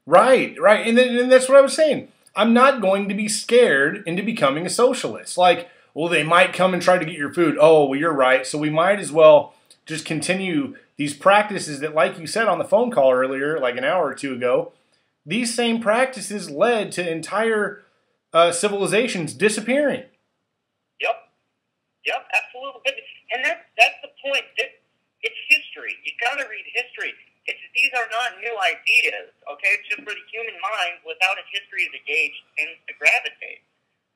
Right, right. And that's what I was saying. I'm not going to be scared into becoming a socialist. Like, well, they might come and try to get your food. Oh, well, you're right. So we might as well just continue these practices that, like you said on the phone call earlier, like an hour or two ago, these same practices led to entire civilizations disappearing. Yep, yep, absolutely. And that's the point. It's history. You got to read history. These are not new ideas, okay? It's just where the human mind, without a history as a gauge, tends to gravitate.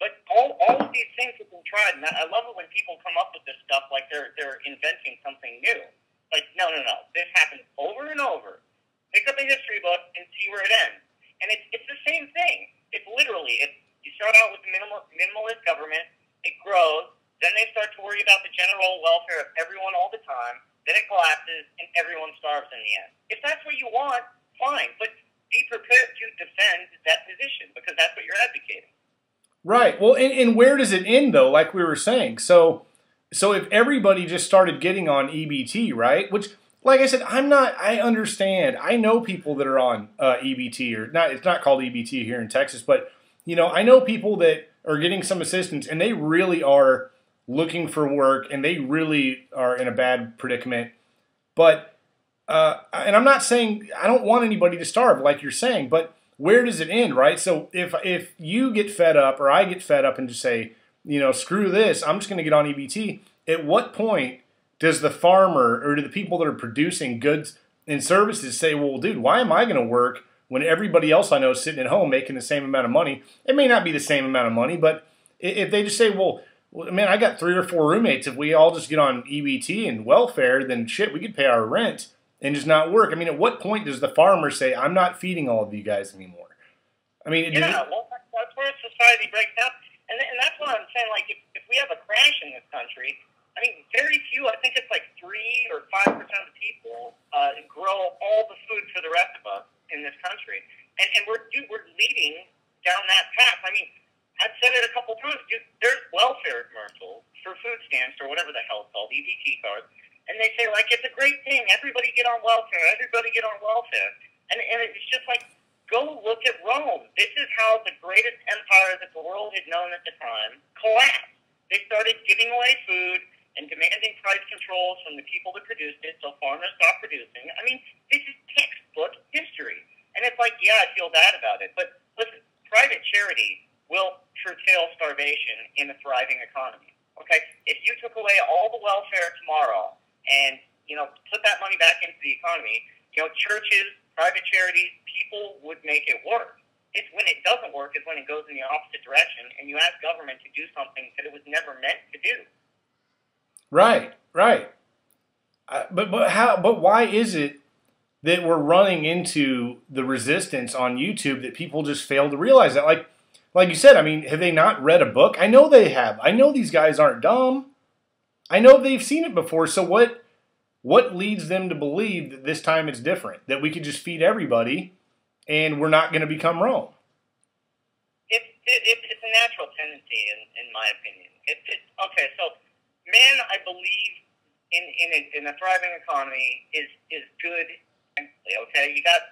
But all of these things have been tried, and I love it when people come up with this stuff like they're inventing something new. Like, no. This happens over and over. Pick up a history book and see where it ends. And it's the same thing. It's literally, you start out with minimalist government, it grows, then they start to worry about the general welfare of everyone all the time, then it collapses, and everyone starves in the end. If that's what you want, fine, but be prepared to defend that position, because that's what you're advocating. Right. Well, and where does it end, though, like we were saying? So if everybody just started getting on EBT, right, which, like I said, I understand. I know people that are on EBT, or not, it's not called EBT here in Texas, but, I know people that are getting some assistance, and they really are looking for work, and they really are in a bad predicament. But, and I'm not saying, I don't want anybody to starve, like you're saying, but where does it end, right? So if you get fed up, or I get fed up and just say, screw this, I'm just going to get on EBT, at what point does the farmer or do the people that are producing goods and services say, well, dude, why am I going to work when everybody else I know is sitting at home making the same amount of money? It may not be the same amount of money, but if they just say, well, man, I got 3 or 4 roommates. If we all just get on EBT and welfare, then shit, we could pay our rent and just not work. I mean, at what point does the farmer say, I'm not feeding all of you guys anymore? I mean, well, that's where society breaks down. And that's what I'm saying. Like, if we have a crash in this country, I mean, very few, I think it's like 3 or 5% of the people grow all the food for the rest of us in this country. And we're leading down that path. I mean, I've said it a couple times. Dude, there's welfare commercials for food stamps or whatever the hell it's called, EBT cards. And they say, like, it's a great thing. Everybody get on welfare. Everybody get on welfare. And it's just like, go look at Rome. This is how the greatest empire that the world had known at the time collapsed. They started giving away food and demanding price controls from the people that produced it, so farmers stopped producing. I mean, this is textbook history. And it's like, yeah, I feel bad about it. But listen, private charity will curtail starvation in a thriving economy. Okay? If you took away all the welfare tomorrow and, put that money back into the economy, churches, private charities, people would make it work. It's when it doesn't work is when it goes in the opposite direction, and you ask government to do something that it was never meant to do. Right, right. But why is it that we're running into the resistance on YouTube that people just fail to realize that? Like you said, I mean, have they not read a book? I know they have. I know these guys aren't dumb. I know they've seen it before. So what leads them to believe that this time it's different? That we could just feed everybody and we're not going to become Rome? It's a natural tendency, in my opinion. Okay, so man, I believe in a thriving economy is good. Okay, you got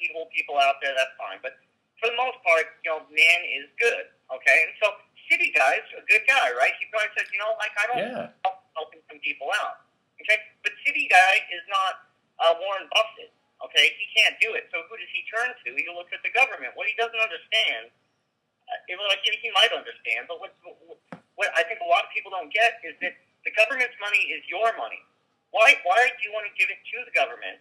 evil people out there. That's fine, but for the most part, man is good. Okay, and so City Guy's a good guy, right? He probably says, I don't helping some people out. Okay, but City Guy is not Warren Buffett. Okay, he can't do it. So who does he turn to? He looks at the government. What he doesn't understand, he might understand, but what I think a lot of people don't get is that the government's money is your money. Why do you want to give it to the government?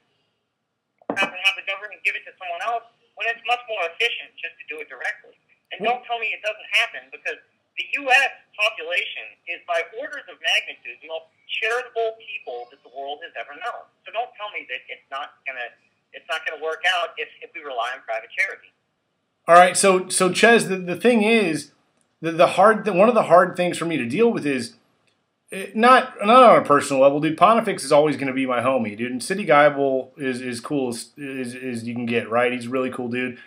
Have the government give it to someone else when it's much more efficient just to do it directly? And don't tell me it doesn't happen, because the U.S. population is by orders of magnitude the most charitable people that the world has ever known. So don't tell me that it's not gonna work out if we rely on private charity. All right, so Ches, the thing is, one of the hard things for me to deal with is not on a personal level, dude. Pontifex is always going to be my homie, dude. And City Guy is cool as you can get, right? He's a really cool dude.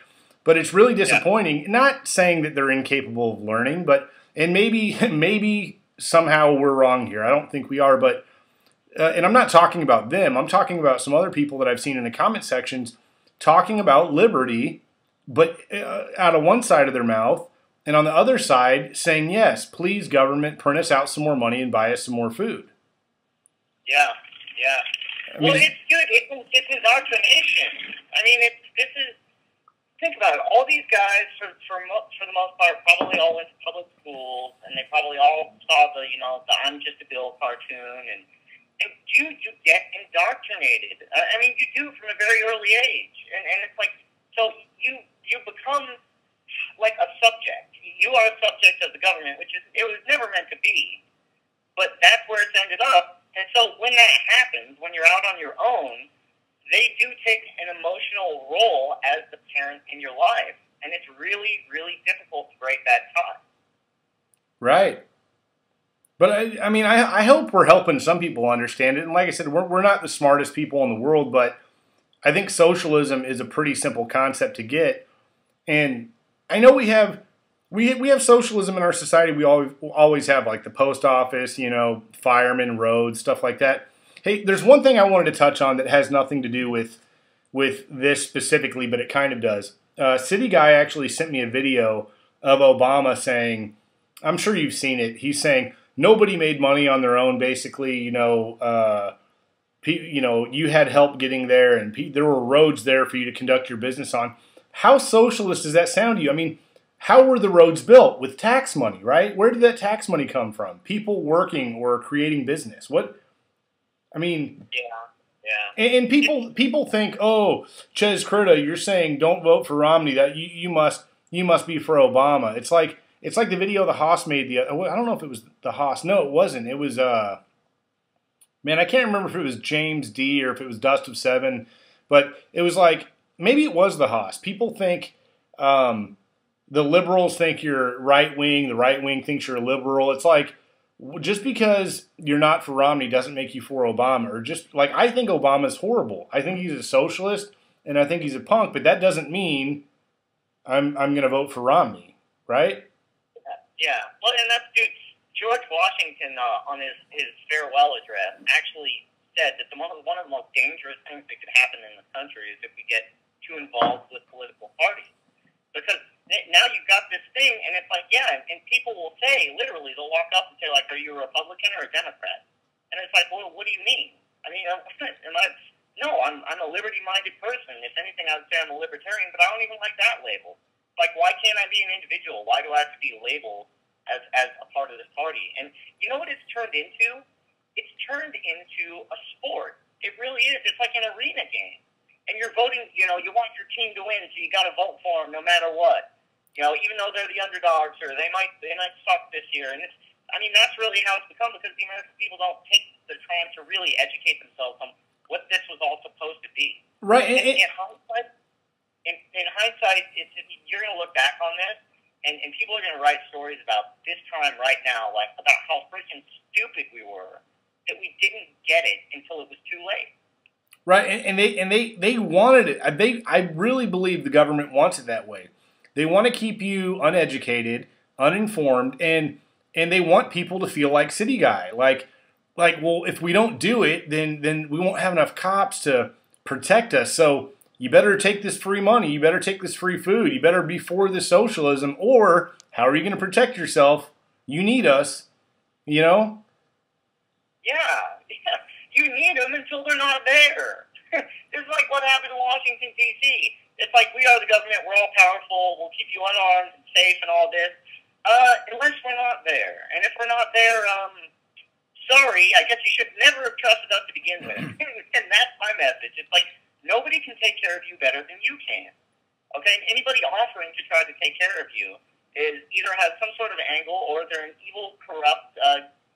But it's really disappointing. Yeah. Not saying that they're incapable of learning, and maybe somehow we're wrong here. I don't think we are, but and I'm not talking about them. I'm talking about some other people that I've seen in the comment sections talking about liberty but out of one side of their mouth, and on the other side saying, yes, please, government, print us out some more money and buy us some more food. Yeah, yeah. I mean, well, it's good. It's indoctrination. I mean, this is. Think about it. All these guys, for the most part, probably all went to public schools, and they probably all saw the "I'm Just a Bill" cartoon, and you get indoctrinated. I mean, you do from a very early age, and it's like so you become like a subject. You are a subject of the government, which it was never meant to be, but that's where it's ended up. And so when that happens, when you're out on your own, they do take an emotional role as the parent in your life, and it's really, really difficult to break that tie. Right. But I mean, I hope we're helping some people understand it. And like I said, we're not the smartest people in the world, but I think socialism is a pretty simple concept to get. And I know we have socialism in our society. We always have like the post office, firemen, roads, stuff like that. Hey, there's one thing I wanted to touch on that has nothing to do with this specifically, but it kind of does. City Guy actually sent me a video of Obama saying, I'm sure you've seen it. He's saying nobody made money on their own. Basically, you had help getting there, and there were roads there for you to conduct your business on. How socialist does that sound to you? I mean, how were the roads built? With tax money, right? Where did that tax money come from? People working or creating business. What? I mean, yeah. And people think, oh, Ches Cruda, you're saying don't vote for Romney. That you must be for Obama. It's like the video the Haas made. I don't know if it was the Haas. No, it wasn't. It was man, I can't remember if it was James D or if it was Dust of Seven, but it was like maybe it was the Haas. People think the liberals think you're right wing. The right wing thinks you're a liberal. It's like, just because you're not for Romney doesn't make you for Obama. Or just like, I think Obama's horrible. I think he's a socialist and I think he's a punk, but that doesn't mean I'm going to vote for Romney, right? Yeah. Well, and that's George Washington on his farewell address actually said that one of the most dangerous things that could happen in the country is if we get too involved with political parties, because now you've got this thing, and it's like, yeah, and people will say, literally, they'll walk up and say, like, are you a Republican or a Democrat? And it's like, well, what do you mean? I mean, I'm a liberty-minded person. If anything, I would say I'm a libertarian, but I don't even like that label. Like, why can't I be an individual? Why do I have to be labeled as a part of this party? And you know what it's turned into? It's turned into a sport. It really is. It's like an arena game. And you're voting, you want your team to win, so you got to vote for them no matter what. Even though they're the underdogs, or they might suck this year. And that's really how it's become, because the American people don't take the time to really educate themselves on what this was all supposed to be. Right. In hindsight, you're going to look back on this, and people are going to write stories about this time right now, like about how freaking stupid we were, that we didn't get it until it was too late. Right, and they wanted it. I really believe the government wants it that way. They want to keep you uneducated, uninformed, and they want people to feel like City Guy. Like, well, if we don't do it, then we won't have enough cops to protect us. So you better take this free money. You better take this free food. You better be for the socialism, or how are you going to protect yourself? You need us, Yeah. You need them until they're not there. It's like what happened in Washington, D.C. It's like, we are the government, we're all powerful, we'll keep you unarmed and safe and all this, unless we're not there. And if we're not there, sorry, I guess you should never have trusted us to begin with. And that's my message. It's like, nobody can take care of you better than you can. Okay? And anybody offering to try to take care of you is either has some sort of angle, or they're an evil, corrupt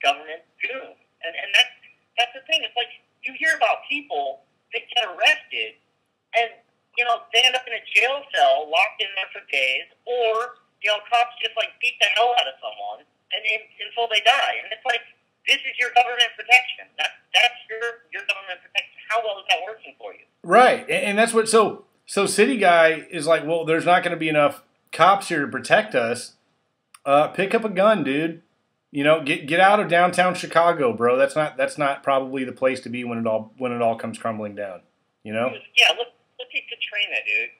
government goon. And that's the thing. It's like, you hear about people that get arrested, and they end up in a jail cell, locked in there for days, or cops just like beat the hell out of someone until they die. And it's like, this is your government protection. That's your government protection. How well is that working for you? Right, and that's what. So City Guy is like, well, there's not going to be enough cops here to protect us. Pick up a gun, dude. Get out of downtown Chicago, bro. That's not probably the place to be when it all comes crumbling down. Yeah, look at Katrina, dude.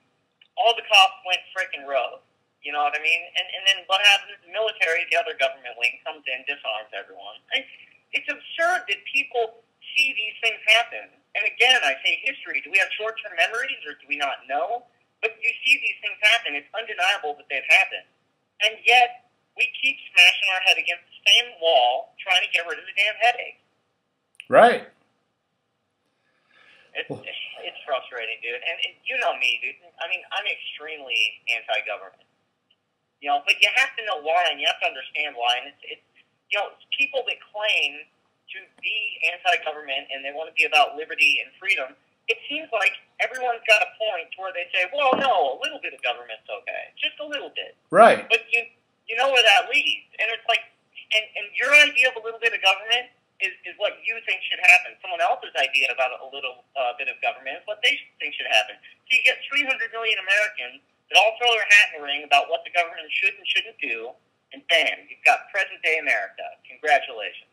all the cops went frickin' rogue. You know what I mean? And then what happens? The military, the other government wing, comes in, disarms everyone. It's absurd that people see these things happen. And again, I say history. Do we have short-term memories or do we not know? But you see these things happen. It's undeniable that they've happened. And yet, we keep smashing our head against the same wall trying to get rid of the damn headache. Right. It's frustrating, dude. And you know me, dude. I mean, I'm extremely anti-government. You know, but you have to know why, and you have to understand why. And it's you know, people that claim to be anti-government and they want to be about liberty and freedom, it seems like everyone's got a point where they say, well, no, a little bit of government's okay. Just a little bit. Right. But you know where that leads. And it's like, and your idea of a little bit of government is what you think should happen. Someone else's idea about a little bit of government is what they think should happen. So you get 300 million Americans that all throw their hat in the ring about what the government should and shouldn't do, and bam, you've got present-day America. Congratulations.